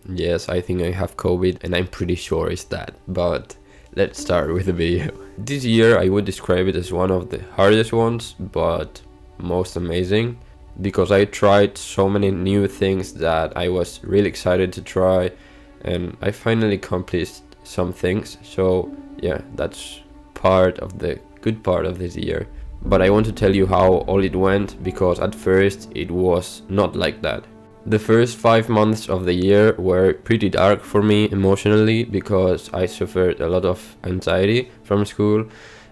Yes, I think I have COVID and I'm pretty sure it's that. But let's start with the video. This year I would describe it as one of the hardest ones, but most amazing, because I tried so many new things that I was really excited to try, and I finally accomplished some things. So yeah, that's part of the good part of this year. But I want to tell you how all it went, because at first it was not like that. The first 5 months of the year were pretty dark for me emotionally, because I suffered a lot of anxiety from school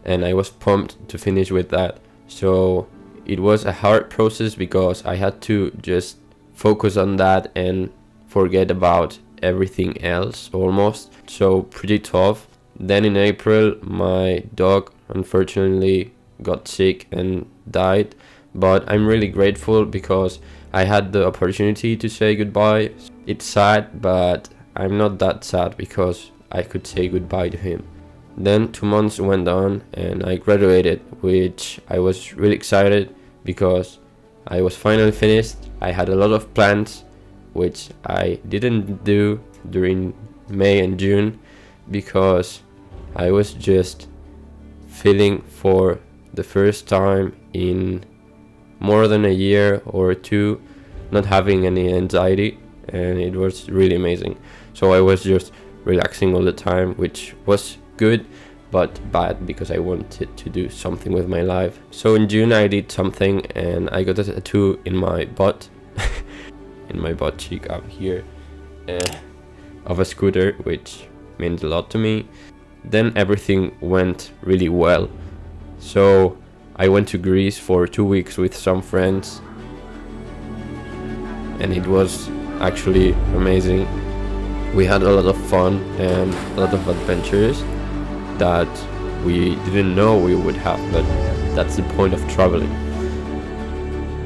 and I was pumped to finish with that. So it was a hard process because I had to just focus on that and forget about everything else almost. So pretty tough. Then in April, my dog unfortunately got sick and died, but I'm really grateful because I had the opportunity to say goodbye. It's sad, but I'm not that sad because I could say goodbye to him. Then 2 months went on and I graduated, which I was really excited because I was finally finished. I had a lot of plans, which I didn't do during May and June because I was just feeling for the first time in more than a year or two not having any anxiety, and it was really amazing. So I was just relaxing all the time, which was good but bad because I wanted to do something with my life. So in June I did something and I got a tattoo in my butt in my butt cheek up here of a scooter, which means a lot to me. Then everything went really well. So I went to Greece for 2 weeks with some friends and it was actually amazing. We had a lot of fun and a lot of adventures that we didn't know we would have, but that's the point of traveling.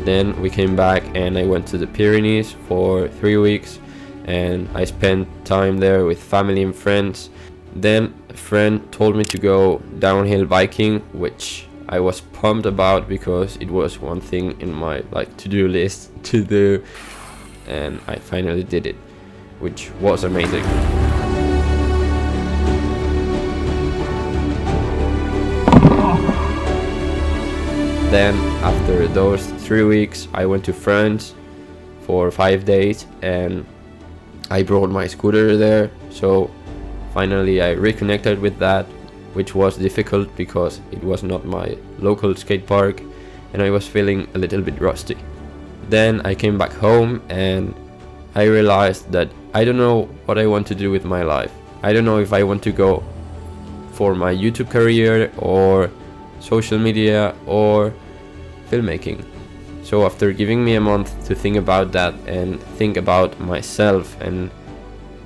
Then we came back and I went to the Pyrenees for 3 weeks and I spent time there with family and friends. Then a friend told me to go downhill biking, which I was pumped about because it was one thing in my to-do list to do, and I finally did it, which was amazing. Then after those 3 weeks I went to France for 5 days and I brought my scooter there. So finally I reconnected with that, which was difficult because it was not my local skate park and I was feeling a little bit rusty. Then I came back home and I realized that I don't know what I want to do with my life. I don't know if I want to go for my YouTube career or social media or filmmaking. So after giving me a month to think about that and think about myself and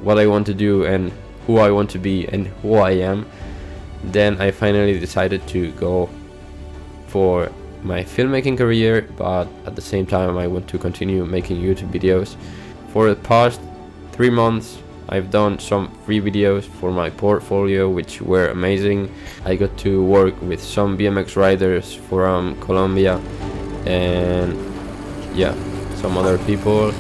what I want to do and who I want to be and who I am, then I finally decided to go for my filmmaking career, but at the same time I want to continue making YouTube videos. For the past 3 months I've done some free videos for my portfolio, which were amazing. I got to work with some BMX riders from Colombia and yeah, some other people,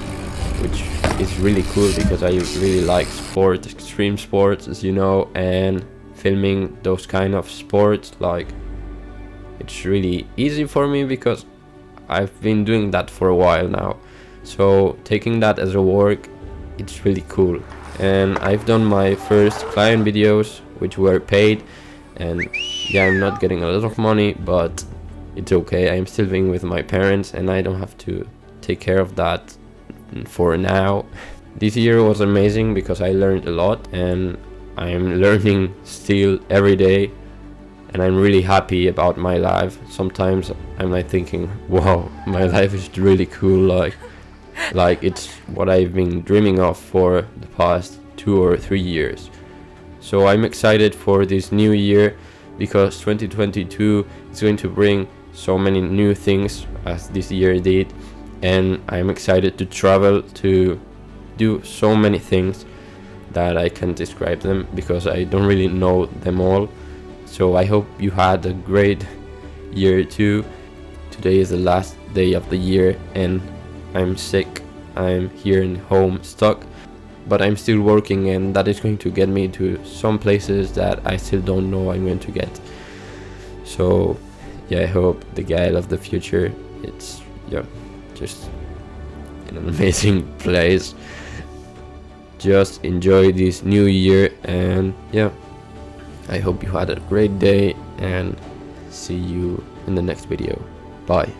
which is really cool because I really like sport, extreme sports, as you know, and filming those kind of sports, like, it's really easy for me because I've been doing that for a while now. So taking that as a work, it's really cool. And I've done my first client videos, which were paid, and yeah, I'm not getting a lot of money, but it's okay. I'm still living with my parents and I don't have to take care of that for now. This year was amazing because I learned a lot and I'm learning still every day, and I'm really happy about my life. Sometimes I'm like thinking, wow, my life is really cool, like it's what I've been dreaming of for the past 2 or 3 years. So I'm excited for this new year because 2022 is going to bring so many new things as this year did, and I'm excited to travel, to do so many things that I can't describe them because I don't really know them all. So I hope you had a great year too. Today is the last day of the year and I'm sick. I'm here in home stuck, but I'm still working, and that is going to get me to some places that I still don't know I'm going to get. So yeah, I hope the guy of the future, it's just in an amazing place. Just enjoy this new year, and I hope you had a great day, and see you in the next video. Bye.